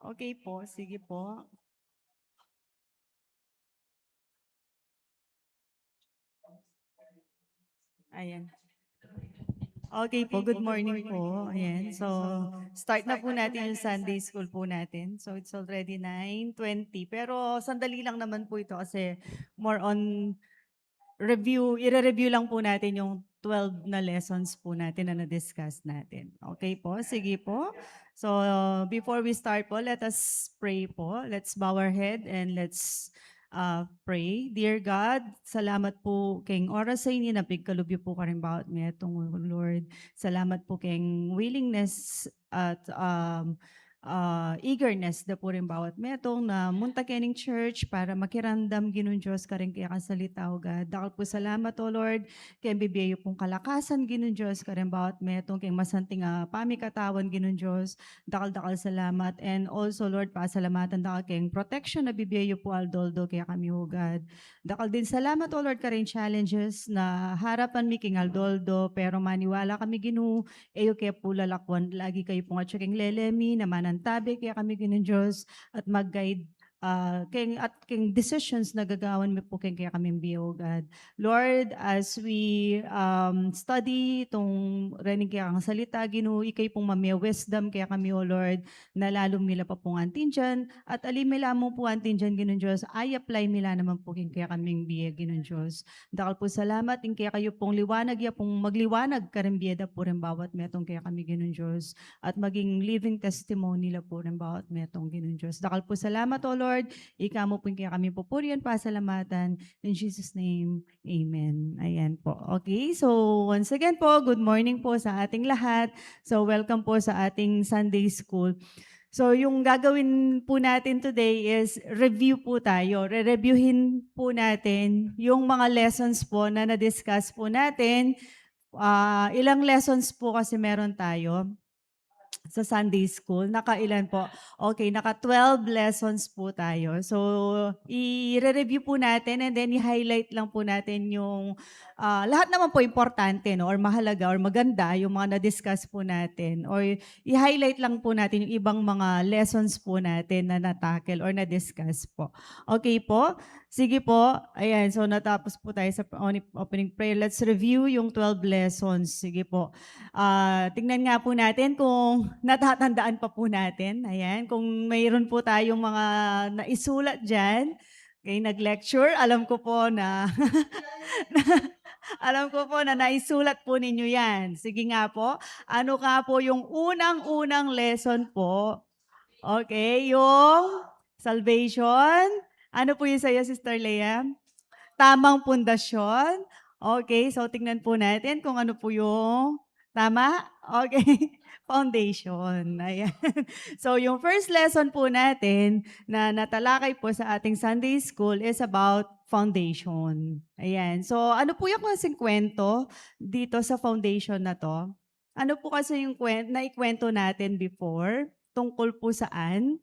Okay po, sige po. Ayan. Okay po, good morning po. Ayan, so start na po natin yung Sunday school po natin. So it's already 9:20 pero sandali lang naman po ito kasi more on review, ire-review lang po natin yung 12 na lessons po natin na na-discuss natin. Okay po, sige po. So before we start po, let us pray po. Let's bow our head and let's pray. Dear God, salamat po kayong oras sa inyo na pigkalubyo po ka rin bawat metong Lord. Salamat po kayong willingness at eagerness na po rin bawat metong na munta kening church para makirandam ginun Diyos ka rin kaya kasalita o God. Dakal po salamat o Lord, kaya bibiyayo pong kalakasan ginun Diyos ka rin bawat metong kaya masanting pamikatawan ginun Diyos. Dakal-dakal salamat and also Lord, pasalamatan dakal kayong protection na bibiyayo po aldoldo kaya kami o God. Dakal din salamat o Lord ka rin challenges na harapan mi king aldoldo pero maniwala kami ginu eyo kaya po lalakwan, lagi kayo po nga tsaking lelemi, na manantabi, kaya kami ginin Diyos at mag-guide king decisions na gagawan mo po kaya kami biyo, God. Lord, as we study itong rening kaya ang salita, Ginoo, ikay pong mamaya wisdom kaya kami, O Lord, na lalong mila pa pong antin dyan, at alimila mo po antin dyan, Ginoo Diyos, ay apply mila naman po kaya kaming biya, Ginoo Diyos. Dakal po salamat, in kaya kayo pong liwanag, ya pong magliwanag karing biyada po rin bawat metong kaya kami ginun Diyos, at maging living testimony la po rin bawat metong ginun Diyos. Dakal po salamat, O Lord, ika mo po kaya kami pupurian, pasalamatan, in Jesus' name, Amen. Ayan po. Okay, so once again po, good morning po sa ating lahat. So welcome po sa ating Sunday School. So yung gagawin po natin today is review po tayo. Re-reviewin po natin yung mga lessons po na na-discuss po natin. Ilang lessons po kasi meron tayo sa Sunday School. Nakailan po? Okay, naka 12 lessons po tayo. So, i-review po natin and then i-highlight lang po natin yung lahat naman po importante no or mahalaga or maganda yung mga na-discuss po natin or i-highlight lang po natin yung ibang mga lessons po natin na na-tackle or na-discuss po. Okay po? Sige po. Ayan, so natapos po tayo sa opening prayer. Let's review yung 12 lessons. Sige po. Tingnan nga po natin kung natatandaan pa po natin. Ayan, kung mayroon po tayong mga naisulat dyan, okay, nag-lecture, alam ko po na, alam ko po na naisulat po ninyo yan. Sige nga po, ano nga po yung unang-unang lesson po? Okay, yung salvation. Ano po yung sa'yo, Sister Leah? Tamang pundasyon. Okay, so tingnan po natin kung ano po yung tama. Okay, foundation. Ayan. So yung first lesson po natin na natalakay po sa ating Sunday School is about foundation. Ayan. So ano po yung kasing kwento dito sa foundation na to? Ano po kasi yung naikwento natin before? Tungkol po saan?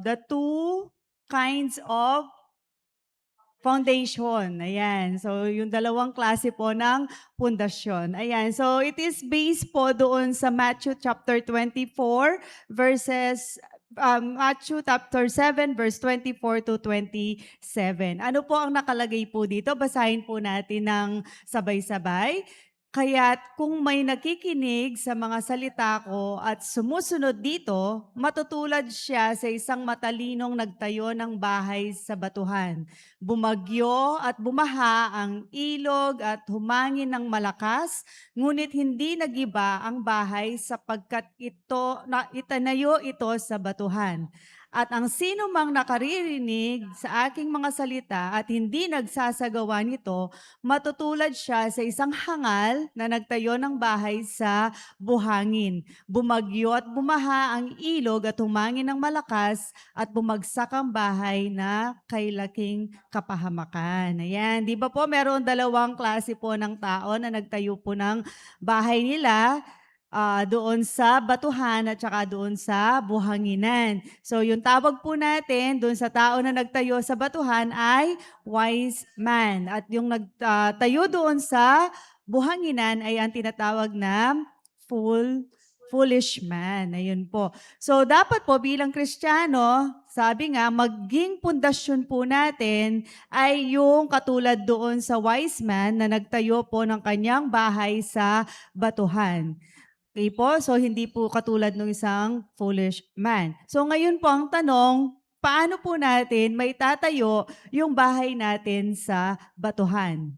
The two kinds of foundation. Ayan. So, yung dalawang klase po ng pundasyon. Ayan. So, it is based po doon sa Matthew chapter 24 verses Matthew chapter 7 verse 24 to 27. Ano po ang nakalagay po dito? Basahin po natin ng sabay-sabay. Kaya't kung may nakikinig sa mga salita ko at sumusunod dito, matutulad siya sa isang matalinong nagtayo ng bahay sa batuhan. Bumagyo at bumaha ang ilog at humangin ng malakas, ngunit hindi nagiba ang bahay sapagkat itanayo ito sa batuhan. At ang sino mang nakaririnig sa aking mga salita at hindi nagsasagawa nito, matutulad siya sa isang hangal na nagtayo ng bahay sa buhangin. Bumagyo at bumaha ang ilog at humangin ng malakas at bumagsak ang bahay na kay laking kapahamakan. Ayan, di ba po meron dalawang klase po ng tao na nagtayo po ng bahay nila, doon sa batuhan at saka doon sa buhanginan. So yung tawag po natin doon sa tao na nagtayo sa batuhan ay wise man. At yung nagtayo doon sa buhanginan ay ang tinatawag na foolish man. Ayun po. So dapat po bilang Kristiyano, sabi nga, maging pundasyon po natin ay yung katulad doon sa wise man na nagtayo po ng kanyang bahay sa batuhan. Okay po? So hindi po katulad ng isang foolish man. So ngayon po ang tanong, paano po natin may tatayo yung bahay natin sa batuhan?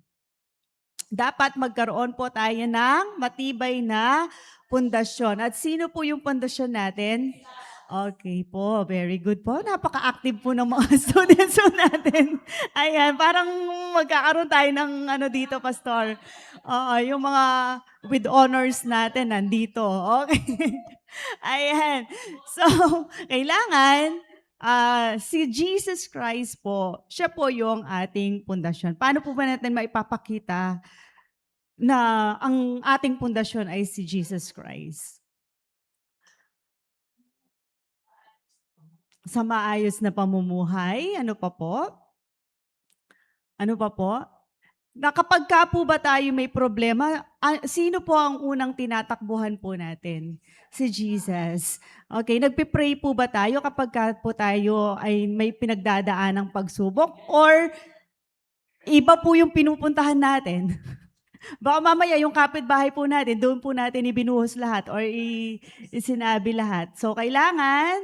Dapat magkaroon po tayo ng matibay na pundasyon. At sino po yung pundasyon natin? Okay po, very good po. Napaka-active po ng mga students po natin. Ayan, parang magkakaroon tayo ng ano dito, Pastor. Oo, yung mga with honors natin nandito. Okay. Ayan. So, kailangan si Jesus Christ po, siya po yung ating pundasyon. Paano po ba natin maipapakita na ang ating pundasyon ay si Jesus Christ? Sa maayos na pamumuhay, ano pa po? Ano pa po? Na kapag ka po ba tayo may problema, sino po ang unang tinatakbuhan po natin? Si Jesus. Okay, nagpe-pray po ba tayo kapag ka po tayo ay may pinagdadaan ng pagsubok? Or iba po yung pinupuntahan natin? Baka mamaya yung kapitbahay po natin, doon po natin ibinuhos lahat or isinabi lahat. So kailangan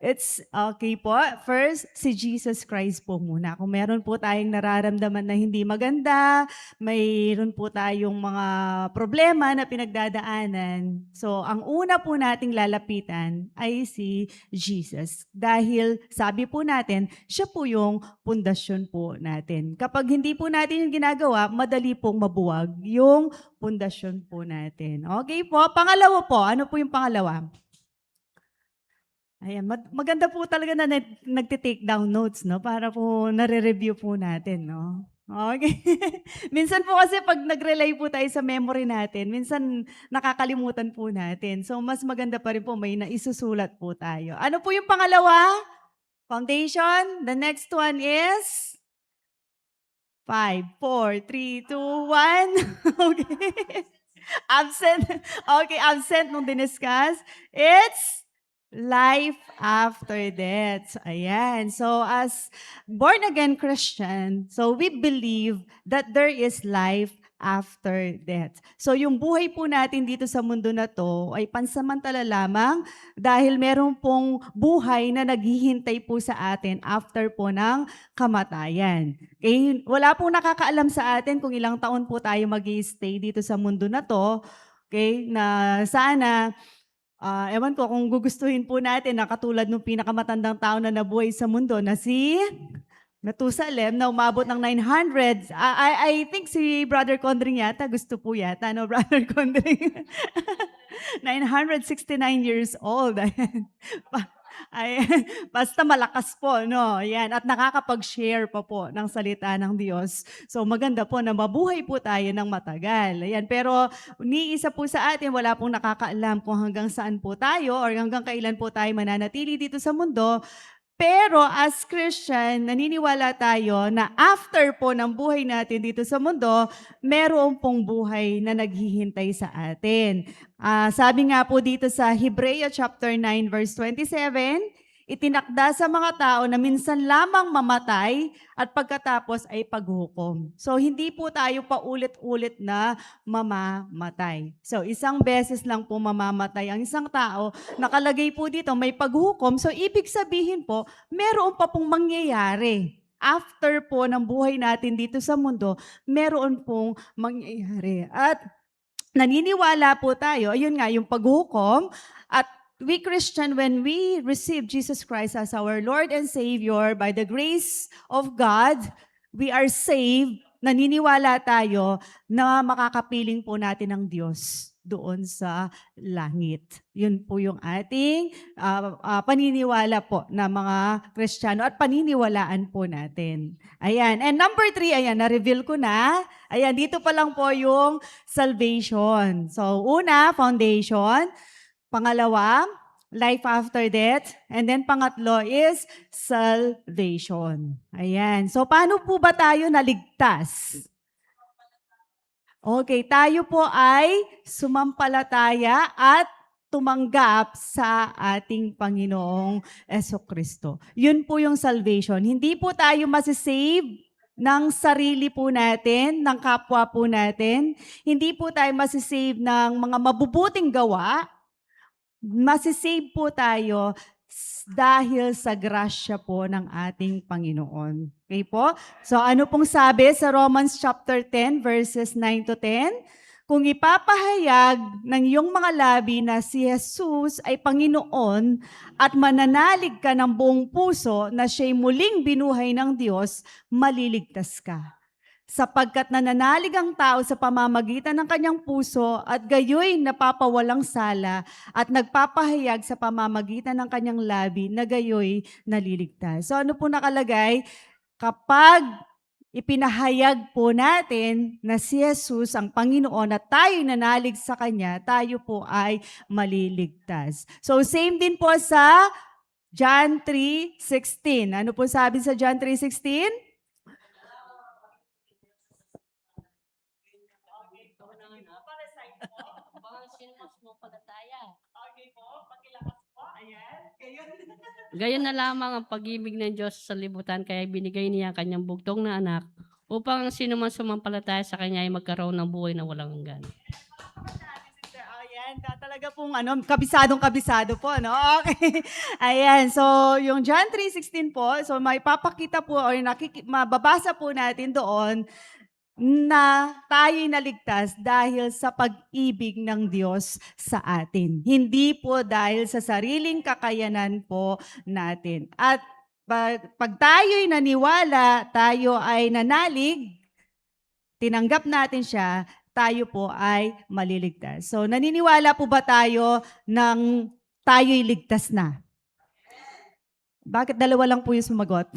it's okay po. First, si Jesus Christ po muna. Kung meron po tayong nararamdaman na hindi maganda, mayroon po tayong mga problema na pinagdadaanan. So, ang una po nating lalapitan ay si Jesus. Dahil sabi po natin, siya po yung pundasyon po natin. Kapag hindi po natin yung ginagawa, madali pong mabuwag yung pundasyon po natin. Okay po? Pangalawa po, ano po yung pangalawa? Ayan, maganda po talaga na nagte-take down notes, no? Para po nare-review po natin, no? Okay. Minsan po kasi pag nag-rely po tayo sa memory natin, minsan nakakalimutan po natin. So, mas maganda pa rin po may naisusulat po tayo. Ano po yung pangalawa? Foundation. The next one is 5, 4, 3, 2, 1. Okay. Absent. Okay, absent nung diniscuss. It's life after death. Ayan. So as born-again Christian, so we believe that there is life after death. So yung buhay po natin dito sa mundo na to ay pansamantala lamang dahil meron pong buhay na naghihintay po sa atin after po ng kamatayan. Okay? Wala pong nakakaalam sa atin kung ilang taon po tayo mag-i-stay dito sa mundo na to. Okay? Na sana ewan ko kung gugustuhin po natin na katulad ng pinakamatandang tao na nabuhay sa mundo na si Methusalem na umabot ng 900. I think si Brother Condring yata, gusto po yata, no, Brother Condring? 969 years old. Ay, basta malakas po, no? Yan. At nakakapag-share pa po ng salita ng Diyos. So maganda po na mabuhay po tayo ng matagal. Ayan. Pero ni isa po sa atin, wala pong nakakaalam kung hanggang saan po tayo or hanggang kailan po tayo mananatili dito sa mundo. Pero as Christian, naniniwala tayo na after po ng buhay natin dito sa mundo, meron pong buhay na naghihintay sa atin. Sabi nga po dito sa Hebrew chapter 9 verse 27, itinakda sa mga tao na minsan lamang mamatay at pagkatapos ay paghukom. So hindi po tayo paulit-ulit na mamamatay. So isang beses lang po mamamatay ang isang tao. Nakalagay po dito may paghukom. So ibig sabihin po, meron pa pong mangyayari. After po ng buhay natin dito sa mundo, meron pong mangyayari. At naniniwala po tayo, ayun nga, yung paghukom, at we Christian, when we receive Jesus Christ as our Lord and Savior, by the grace of God, we are saved. Naniniwala tayo na makakapiling po natin ng Diyos doon sa langit. Yun po yung ating paniniwala po na mga Kristiyano at paniniwalaan po natin. Ayan. And number 3, ayan, na-reveal ko na. Ayan, dito pa lang po yung salvation. So, una, foundation. Pangalawa, life after death. And then pangatlo is salvation. Ayan. So, paano po ba tayo naligtas? Okay, tayo po ay sumampalataya at tumanggap sa ating Panginoong Kristo. Yun po yung salvation. Hindi po tayo masisave ng sarili po natin, ng kapwa po natin. Hindi po tayo masisave ng mga mabubuting gawa. Masisave po tayo dahil sa grasya po ng ating Panginoon. Okay po? So ano pong sabi sa Romans chapter 10 verses 9 to 10? Kung ipapahayag ng iyong mga labi na si Jesus ay Panginoon at mananalig ka ng buong puso na siya'y muling binuhay ng Diyos, maliligtas ka. Sapagkat nananalig ang tao sa pamamagitan ng kanyang puso at gayoy napapawalang sala at nagpapahayag sa pamamagitan ng kanyang labi na gayoy naliligtas. So ano po nakalagay? Kapag ipinahayag po natin na si Jesus ang Panginoon at tayo nanalig sa Kanya, tayo po ay maliligtas. So same din po sa John 3:16. Ano po sabi sa John 3:16? Gayon na lamang ang pag-ibig ng Diyos sa libutan, kaya binigay niya ang kanyang bugtong na anak upang ang sino man sumampalataya sa kanya ay magkaroon ng buhay na walang hanggan. Ayan, talaga pong kabisadong-kabisado po, no? Okay. Ayan, so yung John 3:16 po, so may papakita po or mababasa po natin doon na tayo'y naligtas dahil sa pag-ibig ng Diyos sa atin. Hindi po dahil sa sariling kakayanan po natin. At pag tayo'y naniwala, tayo ay nanalig, tinanggap natin siya, tayo po ay maliligtas. So naniniwala po ba tayo ng tayo'y ligtas na? Bakit dalawa lang po yung sumagot?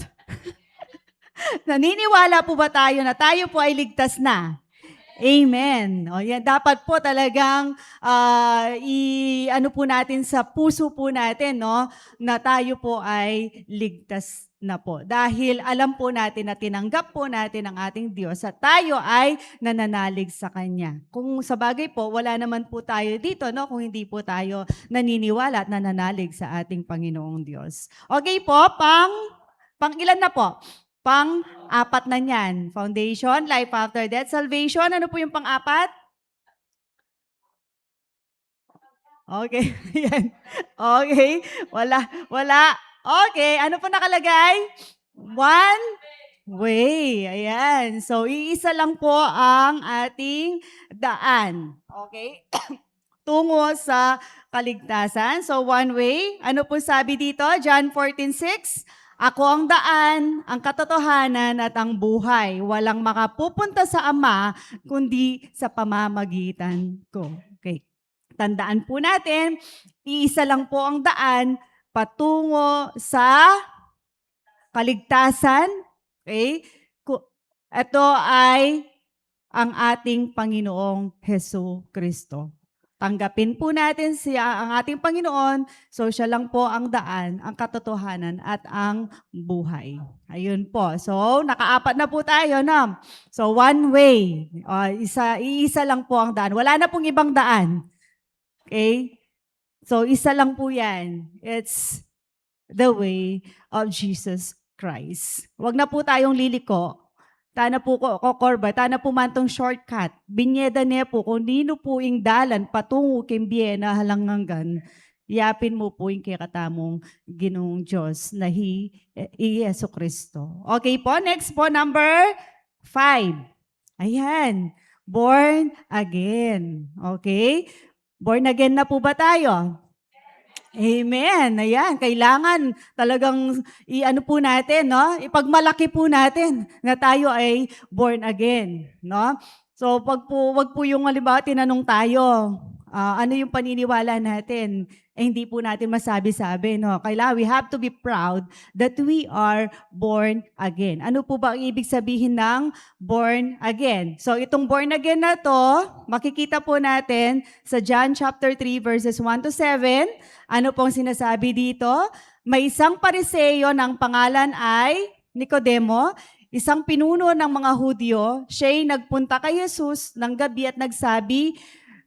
Naniniwala po ba tayo na tayo po ay ligtas na? Amen. O yan, dapat po talagang ano po natin sa puso po natin, no, na tayo po ay ligtas na po. Dahil alam po natin na tinanggap po natin ang ating Diyos at tayo ay nananalig sa Kanya. Kung sa bagay po, wala naman po tayo dito, no, kung hindi po tayo naniniwala at nananalig sa ating Panginoong Diyos. Okay po, pang ilan na po? Pang-apat na niyan. Foundation, life after death, salvation. Ano po yung pang-apat? Okay. Yan. Okay. Wala. Okay. Ano po nakalagay? One way. Ayan. So, iisa lang po ang ating daan. Okay? Tungo sa kaligtasan. So, one way. Ano po sabi dito? John 14:6. Ako ang daan, ang katotohanan at ang buhay. Walang makapupunta sa Ama kundi sa pamamagitan ko. Okay. Tandaan po natin, iisa lang po ang daan patungo sa kaligtasan. Okay? Ito ay ang ating Panginoong Hesus Kristo. Tanggapin po natin siya, ang ating Panginoon, so siya lang po ang daan, ang katotohanan, at ang buhay. Ayun po. So, nakaapat na po tayo, no? So, one way. Iisa lang po ang daan. Wala na pong ibang daan. Okay? So, isa lang po yan. It's the way of Jesus Christ. Huwag na po tayong liliko. Tana po ko korba, tana po mantong shortcut. Binyeda niya po, kung nino po ing dalan patungo kay Biena halanganggan, yapin mo po yung kikatamong Ginoong Diyos na Yesu Kristo. Okay po, next po, number 5. Ayan, born again. Okay? Born again na po ba tayo? Amen. Ayan, kailangan talagang i-ano po natin, no? Ipagmalaki po natin na tayo ay born again, no? So, wag po yung halimbawa tinanong tayo, ano yung paniniwala natin? Hindi po natin masabi-sabi, no? Kailangan we have to be proud that we are born again. Ano po ba ang ibig sabihin ng born again? So, itong born again na to, makikita po natin sa John chapter 3 verses 1 to 7. Ano pong sinasabi dito? May isang Pariseo ng pangalan ay Nicodemo. isang pinuno ng mga Hudyo, siya'y nagpunta kay Jesus ng gabi at nagsabi,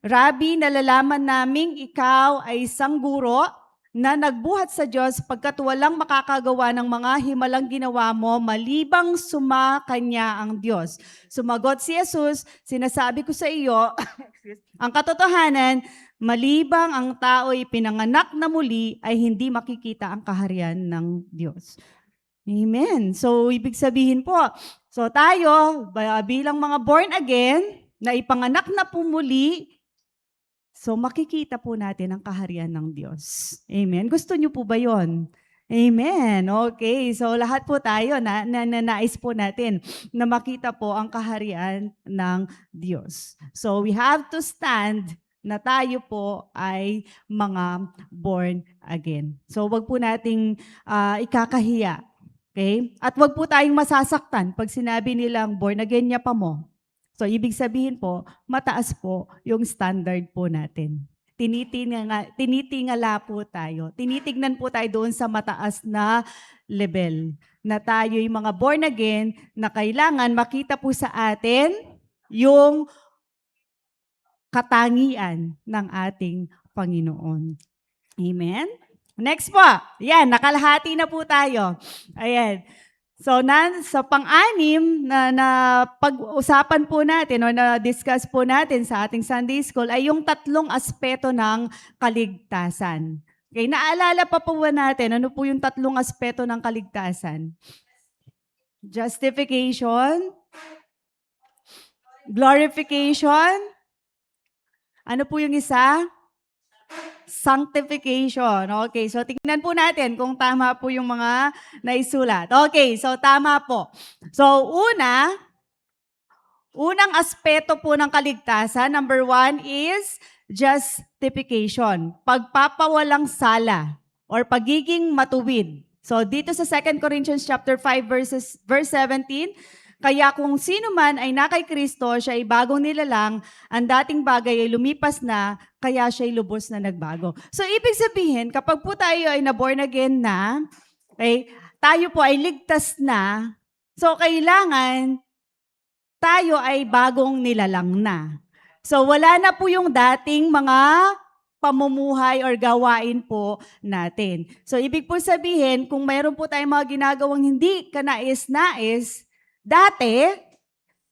Rabbi, nalalaman naming ikaw ay isang guro na nagbuhat sa Diyos pagkat walang makakagawa ng mga himalang ginawa mo malibang sumakanya ang Diyos. Sumagot si Jesus, sinasabi ko sa iyo, ang katotohanan, malibang ang tao'y pinanganak na muli ay hindi makikita ang kaharian ng Diyos. Amen. So, ibig sabihin po, so tayo, bilang mga born again, na ipanganak na po muli, so makikita po natin ang kaharian ng Diyos. Amen. Gusto niyo po ba yon? Amen. Okay. So, lahat po tayo, nais po natin na makita po ang kaharian ng Diyos. So, we have to stand na tayo po ay mga born again. So, wag po nating ikakahiya. Okay? At wag po tayong masasaktan pag sinabi nilang born again niya pa mo. So, ibig sabihin po, mataas po yung standard po natin. Tinitingala po tayo. Tinitignan po tayo doon sa mataas na level. Na tayo yung mga born again na kailangan makita po sa atin yung katangian ng ating Panginoon. Amen? Next po. Yan, nakalahati na po tayo. Ayan. So, sa pang-anim na pag-usapan po natin o na-discuss po natin sa ating Sunday School ay yung tatlong aspeto ng kaligtasan. Okay, naalala pa po ba natin ano po yung tatlong aspeto ng kaligtasan? Justification, glorification, ano po yung isa? Sanctification. Okay, so tingnan po natin kung tama po yung mga naisulat. Okay, so tama po. So unang aspeto po ng kaligtasan, number 1 is justification. Pagpapawalang sala or pagiging matuwid. So dito sa 2 Corinthians chapter 5 verse 17, kaya kung sino man ay na kay Kristo, siya ay bagong nilalang, ang dating bagay ay lumipas na, kaya siya ay lubos na nagbago. So, ibig sabihin, kapag po tayo ay na-born again na, okay, tayo po ay ligtas na, so kailangan tayo ay bagong nilalang na. So, wala na po yung dating mga pamumuhay or gawain po natin. So, ibig po sabihin, kung mayroon po tayong mga ginagawang hindi kanais-nais, dati,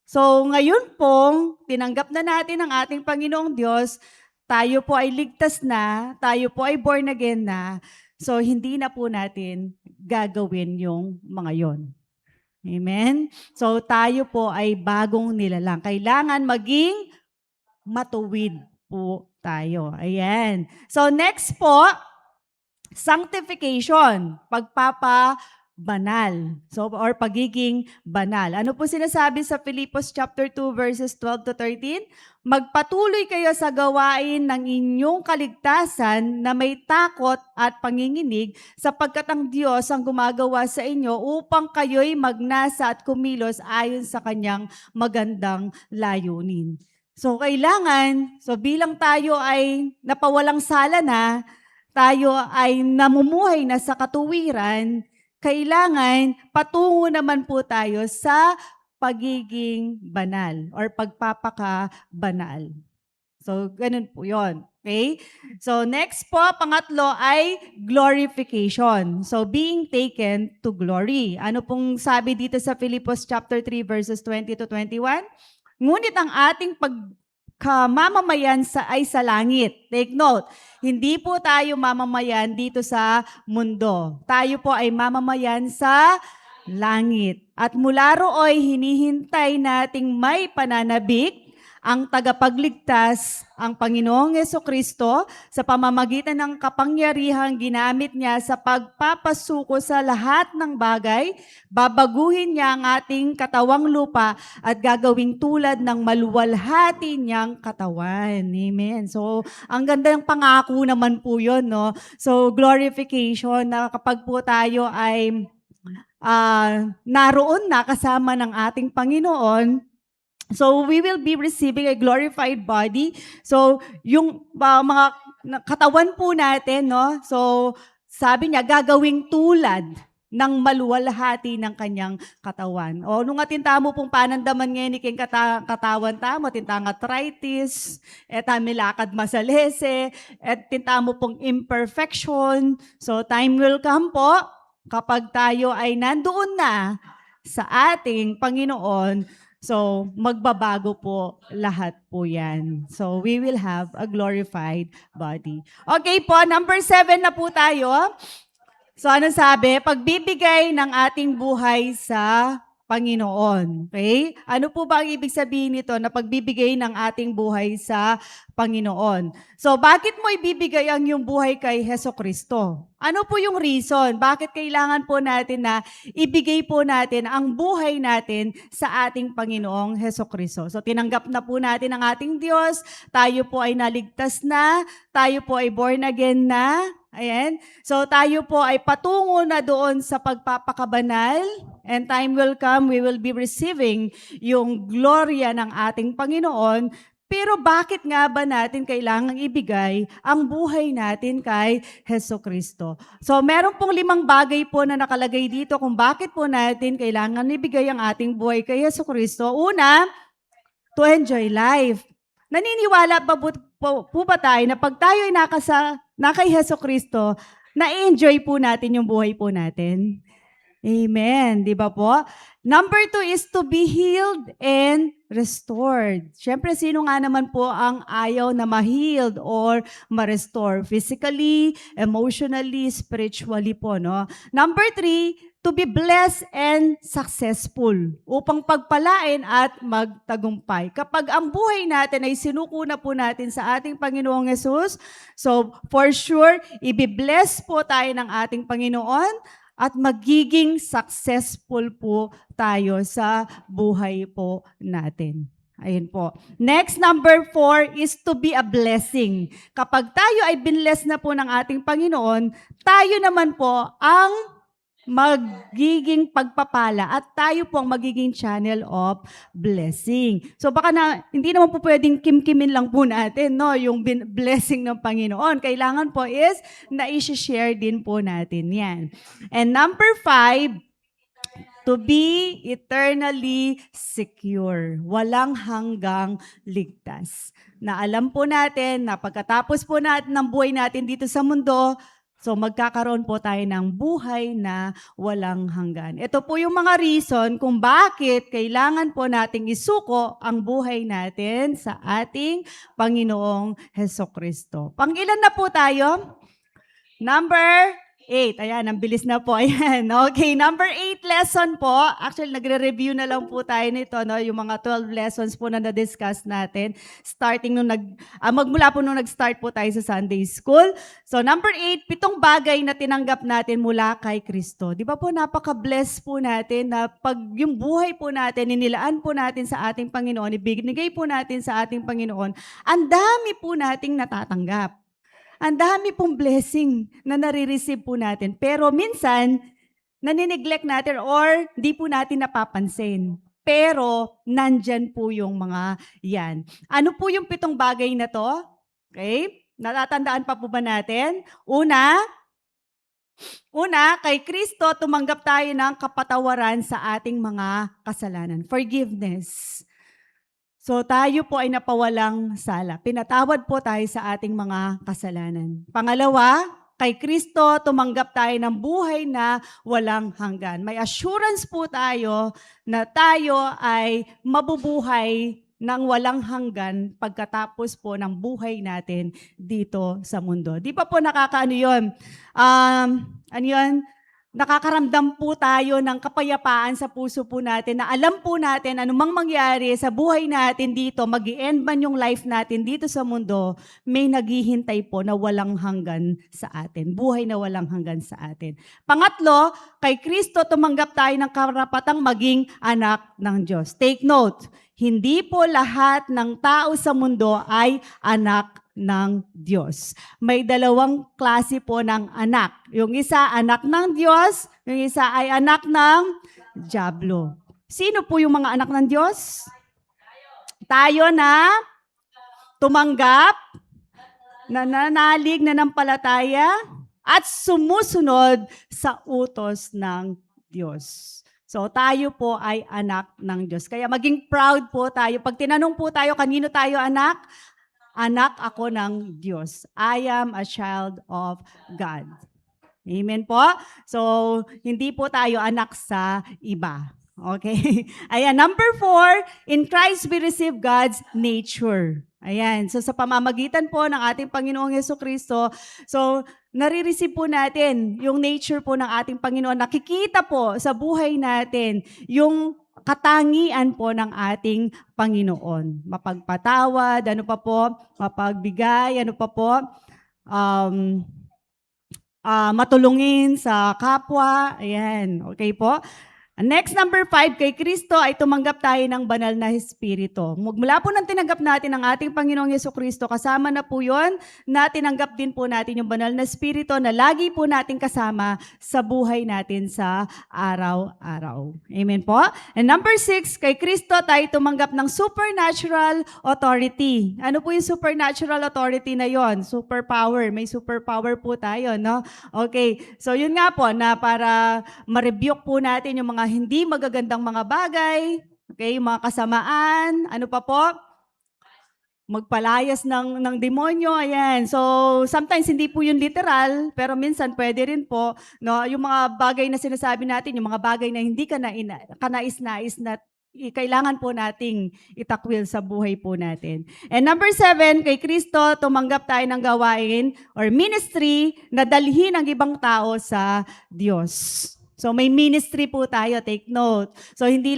so ngayon pong tinanggap na natin ang ating Panginoong Diyos, tayo po ay ligtas na, tayo po ay born again na, so hindi na po natin gagawin yung mga yon. Amen? So tayo po ay bagong nilalang. Kailangan maging matuwid po tayo. Ayan. So next po, sanctification, pagpapabanal. So, or pagiging banal. Ano po sinasabi sa Filipos chapter 2 verses 12 to 13? Magpatuloy kayo sa gawain ng inyong kaligtasan na may takot at panginginig sapagkat ang Diyos ang gumagawa sa inyo upang kayo'y magnasa at kumilos ayon sa kanyang magandang layunin. So, kailangan, so bilang tayo ay napawalang sala na, tayo ay namumuhay na sa katuwiran, kailangan patungo naman po tayo sa pagiging banal or pagpapakabanal. So, ganun po yon. Okay? So, next po, pangatlo ay glorification. So, being taken to glory. Ano pong sabi dito sa Filipos chapter 3 verses 20 to 21? Ngunit ang ating pagkamamamayan ay sa langit. Take note, hindi po tayo mamamayan dito sa mundo. Tayo po ay mamamayan sa langit. At mula rooy hinihintay nating may pananabik ang tagapagligtas, ang Panginoong Jesucristo, sa pamamagitan ng kapangyarihang ginamit niya sa pagpapasuko sa lahat ng bagay, babaguhin niya ang ating katawang lupa at gagawing tulad ng maluwalhati niyang katawan. Amen. So, ang ganda ng pangako naman po yun, no? So, glorification, na kapag po tayo ay naroon na kasama ng ating Panginoon, so we will be receiving a glorified body. So yung mga katawan po natin, no? So sabi niya, gagawing tulad ng maluwalhati ng kanyang katawan. O nung atintamo pong panandaman ngayon ni king katawan tamo, tintang arthritis, et milakad masalese, at tintamo pong imperfection. So time will come po, kapag tayo ay nandoon na sa ating Panginoon, so magbabago po lahat po yan. So we will have a glorified body. Okay po, number 7 na po tayo. So ano sabi? Pagbibigay ng ating buhay sa Panginoon. Okay? Ano po ba ang ibig sabihin nito na pagbibigay ng ating buhay sa Panginoon? So bakit mo ibibigay ang iyong buhay kay Hesukristo? Ano po yung reason? Bakit kailangan po natin na ibigay po natin ang buhay natin sa ating Panginoong Hesukristo? So tinanggap na po natin ang ating Diyos, tayo po ay naligtas na, tayo po ay born again na. Ayan. So tayo po ay patungo na doon sa pagpapakabanal, and time will come, we will be receiving yung gloria ng ating Panginoon. Pero bakit nga ba natin kailangang ibigay ang buhay natin kay Hesukristo? So meron pong 5 bagay po na nakalagay dito kung bakit po natin kailangan ibigay ang ating buhay kay Hesukristo. Una, to enjoy life. Naniniwala po ba tayo na pag tayo ay na kay Hesukristo, na-enjoy po natin yung buhay po natin? Amen. Di ba po? Number 2 is to be healed and restored. Siyempre, sino nga naman po ang ayaw na ma-healed or ma-restore? Physically, emotionally, spiritually po, no? Number 3, to be blessed and successful, upang pagpalain at magtagumpay. Kapag ang buhay natin ay sinuko na po natin sa ating Panginoong Yesus, so for sure, i-bless po tayo ng ating Panginoon at magiging successful po tayo sa buhay po natin. Ayun po. Next, number 4 is to be a blessing. Kapag tayo ay binless na po ng ating Panginoon, tayo naman po ang magiging pagpapala at tayo po ang magiging channel of blessing. So baka hindi naman po pwedeng kimkimin lang po natin, no, yung blessing ng Panginoon. Kailangan po is na i-share din po natin yan. And number 5, to be eternally secure. Walang hanggang ligtas. Na alam po natin na pagkatapos po natin ng buhay natin dito sa mundo, so magkakaroon po tayo ng buhay na walang hanggan. Ito po yung mga reason kung bakit kailangan po nating isuko ang buhay natin sa ating Panginoong Hesukristo. Pang-ilan na po tayo? Number 8. Ayan, ang bilis na po. Ayan. Okay, number 8 lesson po. Actually, nagre-review na lang po tayo nito, no? Yung mga 12 lessons po na na-discuss natin. Starting nung magmula po nung nag-start po tayo sa Sunday School. So, number 8, 7 bagay na tinanggap natin mula kay Kristo. Di ba po, napaka-bless po natin na pag yung buhay po natin, inilaan po natin sa ating Panginoon, ibinigay po natin sa ating Panginoon, ang dami po nating natatanggap. Ang dami pong blessing na nare-receive po natin. Pero minsan, nanineglect natin or di po natin napapansin. Pero, nandyan po yung mga yan. Ano po yung 7 bagay na to? Okay? Natatandaan pa po ba natin? Una, kay Kristo, tumanggap tayo ng kapatawaran sa ating mga kasalanan. Forgiveness. So tayo po ay napawalang sala. Pinatawad po tayo sa ating mga kasalanan. Pangalawa, kay Kristo, tumanggap tayo ng buhay na walang hanggan. May assurance po tayo na tayo ay mabubuhay ng walang hanggan pagkatapos po ng buhay natin dito sa mundo. Di pa po nakakaano yun? Ano yun? Nakakaramdam po tayo ng kapayapaan sa puso po natin na alam po natin anumang mangyari sa buhay natin dito, mag-i-end man yung life natin dito sa mundo, may naghihintay po na walang hanggan sa atin. Buhay na walang hanggan sa atin. Pangatlo, kay Kristo tumanggap tayo ng karapatang maging anak ng Diyos. Take note, hindi po lahat ng tao sa mundo ay anak ng Diyos. May 2 klase po ng anak. Yung isa, anak ng Diyos. Yung isa ay anak ng dyablo. Sino po yung mga anak ng Diyos? Tayo na tumanggap, nananalig, nanampalataya, at sumusunod sa utos ng Diyos. So tayo po ay anak ng Diyos. Kaya maging proud po tayo. Pag tinanong po tayo, kanino tayo anak? Anak ako ng Diyos. I am a child of God. Amen po? So, hindi po tayo anak sa iba. Okay? Ayan, number 4, in Christ we receive God's nature. Ayan, so sa pamamagitan po ng ating Panginoong Jesucristo, so nare-receive po natin yung nature po ng ating Panginoon. Nakikita po sa buhay natin yung katangian po ng ating Panginoon. Mapagpatawad, ano pa po? Mapagbigay, ano pa po? Matulungin sa kapwa. Ayan, okay po. Next, number 5, kay Kristo ay tumanggap tayo ng banal na Espiritu. Mula po nang tinanggap natin ang ating Panginoong Jesucristo, kasama na po yun na tinanggap din po natin yung banal na Espiritu na lagi po natin kasama sa buhay natin sa araw-araw. Amen po? And number 6, kay Kristo tayo tumanggap ng supernatural authority. Ano po yung supernatural authority na yon? Superpower. May superpower po tayo, no? Okay. So yun nga po, na para ma-rebuke po natin yung mga hindi magagandang mga bagay, okay, yung mga kasamaan, ano pa po? Magpalayas ng demonyo, ayan. So, sometimes hindi po yun literal, pero minsan pwede rin po, no, yung mga bagay na sinasabi natin, yung mga bagay na hindi kanais-nais na kailangan po nating itakwil sa buhay po natin. And number 7, kay Kristo, tumanggap tayo ng gawain or ministry na dalhin ang ibang tao sa Diyos. So may ministry po tayo, take note. So hindi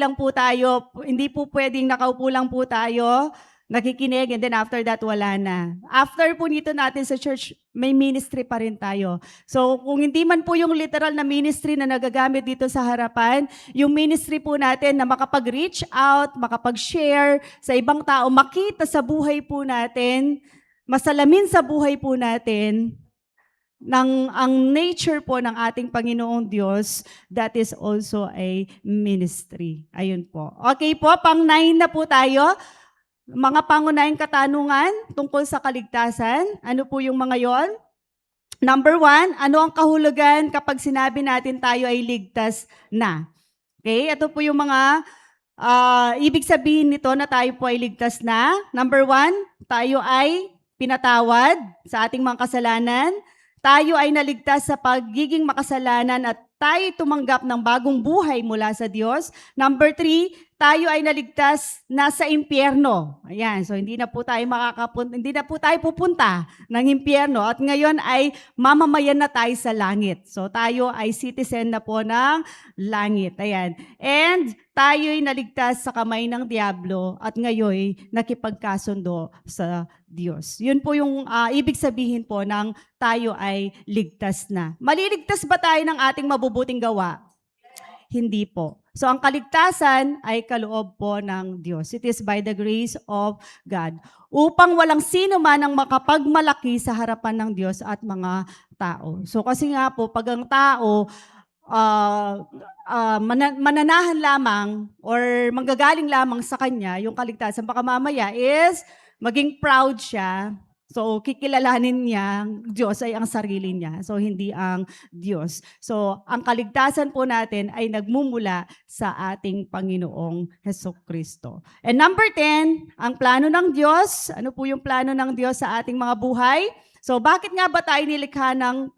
po pwedeng nakaupo lang po tayo, nakikinig, and then after that, wala na. After po nito natin sa church, may ministry pa rin tayo. So kung hindi man po yung literal na ministry na nagagamit dito sa harapan, yung ministry po natin na makapag-reach out, makapag-share sa ibang tao, makita sa buhay po natin, masalamin sa buhay po natin, ang nature po ng ating Panginoong Diyos, that is also a ministry. Ayun po. Okay po, pang-9 na po tayo. Mga pangunahing katanungan tungkol sa kaligtasan. Ano po yung mga yon? Number 1, ano ang kahulugan kapag sinabi natin tayo ay ligtas na? Okay, ito po yung mga ibig sabihin nito na tayo po ay ligtas na. Number 1, tayo ay pinatawad sa ating mga kasalanan. Tayo ay naligtas sa pagiging makasalanan at tayo tumanggap ng bagong buhay mula sa Diyos. Number 3, tayo ay naligtas na sa impyerno. Ayan, so hindi na po tayo pupunta ng impyerno at ngayon ay mamamayan na tayo sa langit. So tayo ay citizen na po ng langit. Ayan. And tayo ay naligtas sa kamay ng diablo at ngayon nakipagkasundo sa Diyos. Yun po yung ibig sabihin po ng tayo ay ligtas na. Maliligtas ba tayo ng ating mabubuting gawa? Hindi po. So ang kaligtasan ay kaloob po ng Diyos. It is by the grace of God. Upang walang sino man ang makapagmalaki sa harapan ng Diyos at mga tao. So kasi nga po, pag ang tao mananahan lamang or manggagaling lamang sa kanya, yung kaligtasan, baka mamaya is maging proud siya. So, kikilalanin niya, Diyos ay ang sarili niya. So, hindi ang Diyos. So, ang kaligtasan po natin ay nagmumula sa ating Panginoong Hesukristo. And number 10, ang plano ng Diyos. Ano po yung plano ng Diyos sa ating mga buhay? So, bakit nga ba tayo nilikha ng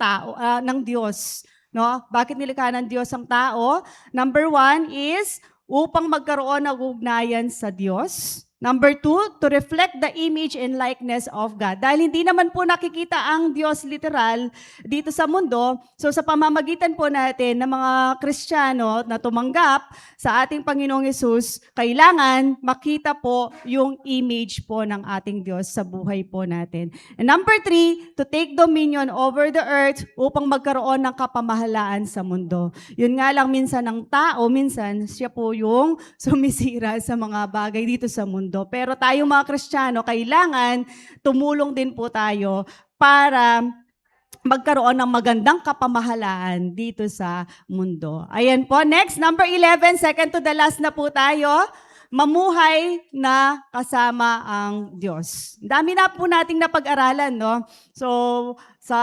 ng Diyos? No? Bakit nilikha ng Diyos ang tao? Number 1 is upang magkaroon ng ugnayan sa Diyos. Number 2, to reflect the image and likeness of God. Dahil hindi naman po nakikita ang Diyos literal dito sa mundo, so sa pamamagitan po natin ng mga Kristiyano na tumanggap sa ating Panginoong Hesus, kailangan makita po yung image po ng ating Diyos sa buhay po natin. And number 3, to take dominion over the earth upang magkaroon ng kapamahalaan sa mundo. Yun nga lang minsan ng tao, minsan siya po yung sumisira sa mga bagay dito sa mundo. Pero tayong mga Kristiyano, kailangan tumulong din po tayo para magkaroon ng magandang kapamahalaan dito sa mundo. Ayan po. Next, number 11, second to the last na po tayo. mamuhay na kasama ang Diyos. Dami na po nating napag-aralan, no? So, sa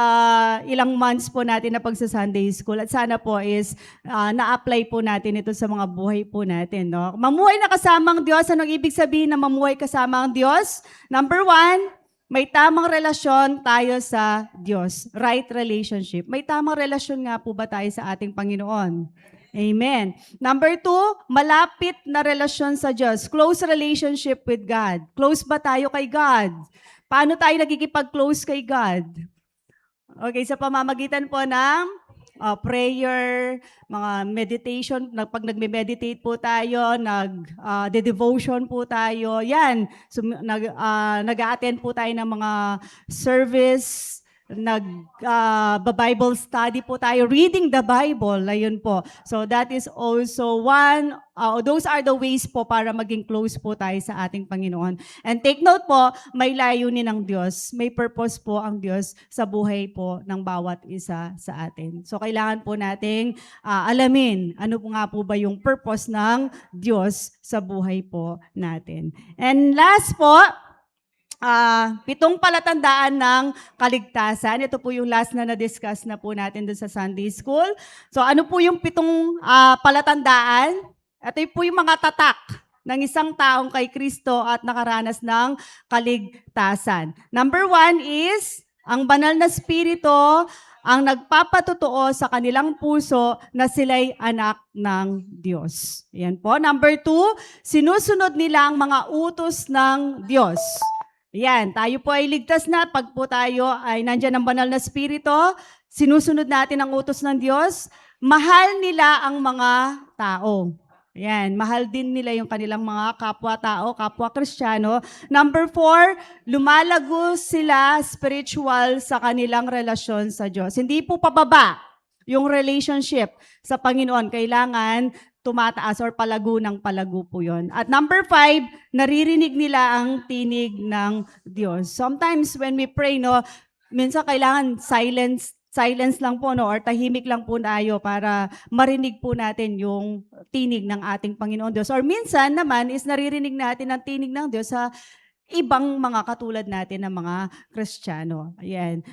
ilang months po natin na pagsa-Sunday School at sana po is na-apply po natin ito sa mga buhay po natin, no? Mamuhay na kasama ang Diyos. Anong ibig sabihin na mamuhay kasama ang Diyos? Number 1, may tamang relasyon tayo sa Diyos. Right relationship. May tamang relasyon nga po ba tayo sa ating Panginoon? Amen. Number 2, malapit na relasyon sa Diyos. Close relationship with God. Close ba tayo kay God? Paano tayo nagkikipag-close kay God? Okay, sa pamamagitan po ng prayer, mga meditation, pag nagme-meditate po tayo, nag-devotion po tayo, yan, nag-a-attend po tayo ng mga service, nag-Bible study po tayo, reading the Bible, ayun po. So that is also one, those are the ways po para maging close po tayo sa ating Panginoon. And take note po, may layunin ng Diyos, may purpose po ang Diyos sa buhay po ng bawat isa sa atin. So kailangan po nating alamin ano po nga po ba yung purpose ng Diyos sa buhay po natin. And last po, 7 palatandaan ng kaligtasan. Ito po yung last na na-discuss na po natin doon sa Sunday School. So ano po yung 7 palatandaan? Ito po yung mga tatak ng isang taong kay Kristo at nakaranas ng kaligtasan. Number 1 is, ang banal na spirito ang nagpapatotoo sa kanilang puso na sila'y anak ng Diyos. Yan po. Number 2, sinusunod nila ang mga utos ng Diyos. Yan, tayo po ay ligtas na pag po tayo ay nandyan ang banal na spirito, sinusunod natin ang utos ng Diyos, mahal nila ang mga tao. Yan, mahal din nila yung kanilang mga kapwa-tao, kapwa-Kristiyano. Number 4, lumalago sila spiritual sa kanilang relasyon sa Diyos. Hindi po pababa yung relationship sa Panginoon. Kailangan tumataas or palago ng palago po yun. At number 5, naririnig nila ang tinig ng Diyos. Sometimes when we pray, no, minsan kailangan silence lang po, no, or tahimik lang po tayo para marinig po natin yung tinig ng ating Panginoon Diyos. Or minsan naman is naririnig natin ang tinig ng Diyos sa ibang mga katulad natin ng mga Kristiyano. Ayan.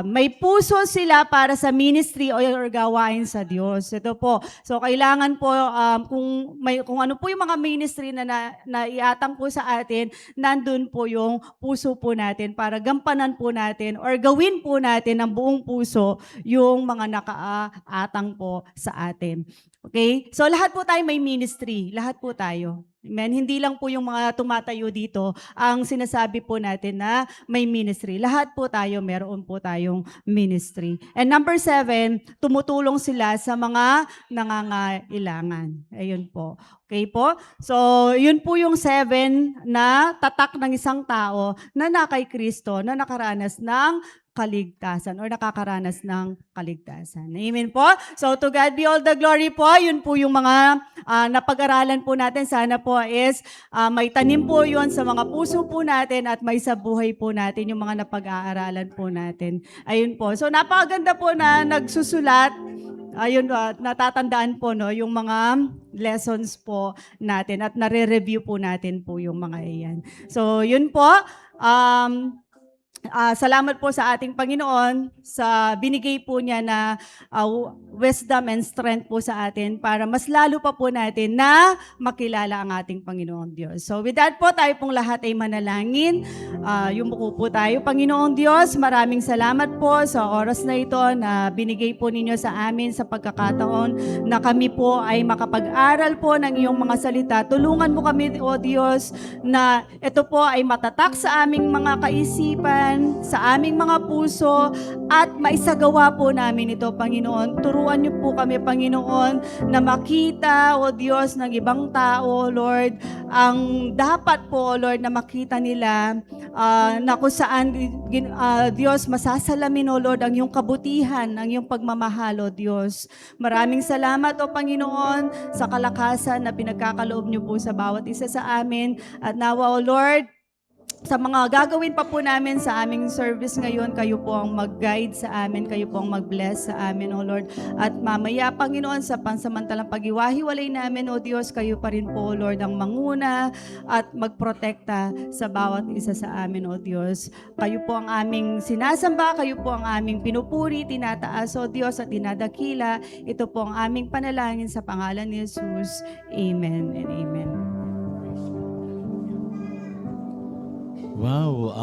May puso sila para sa ministry o gawain sa Diyos. Ito po. So kailangan po kung ano po yung mga ministry na iatang po sa atin, nandun po yung puso po natin para gampanan po natin or gawin po natin ng buong puso yung mga nakaatang po sa atin. Okay? So lahat po tayo may ministry. Lahat po tayo. Amen. Hindi lang po yung mga tumatayo dito ang sinasabi po natin na may ministry. Lahat po tayo, meron po tayong ministry. And number 7, tumutulong sila sa mga nangangailangan. Ayun po. Okay po? So, yun po yung 7 na tatak ng isang tao na kay Kristo na nakaranas ng kaligtasan or nakakaranas ng kaligtasan. Amen po? So, to God be all the glory po. Yun po yung mga napag-aralan po natin. Sana po is may tanim po yun sa mga puso po natin at may sa buhay po natin yung mga napag-aaralan po natin. Ayun po. So, napakaganda po na nagsusulat. Ayun, natatandaan po no, yung mga lessons po natin at nare-review po natin po yung mga iyan. So, yun po. Salamat po sa ating Panginoon sa binigay po niya na wisdom and strength po sa atin para mas lalo pa po natin na makilala ang ating Panginoong Diyos. So with that po, tayo pong lahat ay manalangin. Yumuko po tayo. Panginoong Diyos, maraming salamat po sa oras na ito na binigay po ninyo sa amin sa pagkakataon na kami po ay makapag-aral po ng iyong mga salita. Tulungan mo kami, O Diyos, na ito po ay matatak sa aming mga kaisipan, sa aming mga puso at maisagawa po namin ito, Panginoon. Turuan niyo po kami, Panginoon, na makita, O Diyos, ng ibang tao, Lord, ang dapat po, Lord, na makita nila na kung saan, Diyos, masasalamin, O Lord, ang iyong kabutihan, ang iyong pagmamahal, O Diyos. Maraming salamat, O Panginoon, sa kalakasan na pinagkakaloob niyo po sa bawat isa sa amin. At nawa, O Lord, Sa mga gagawin pa po namin sa aming service ngayon, kayo po ang mag-guide sa amin, kayo po ang mag-bless sa amin, O Lord. At mamaya, Panginoon, sa pansamantalang pag-iwahiwalay namin, O Diyos, kayo pa rin po, O Lord, ang manguna at magprotekta sa bawat isa sa amin, O Diyos. Kayo po ang aming sinasamba, kayo po ang aming pinupuri, tinataas, O Diyos, at dinadakila. Ito po ang aming panalangin sa pangalan ni Jesus. Amen and amen. Wow,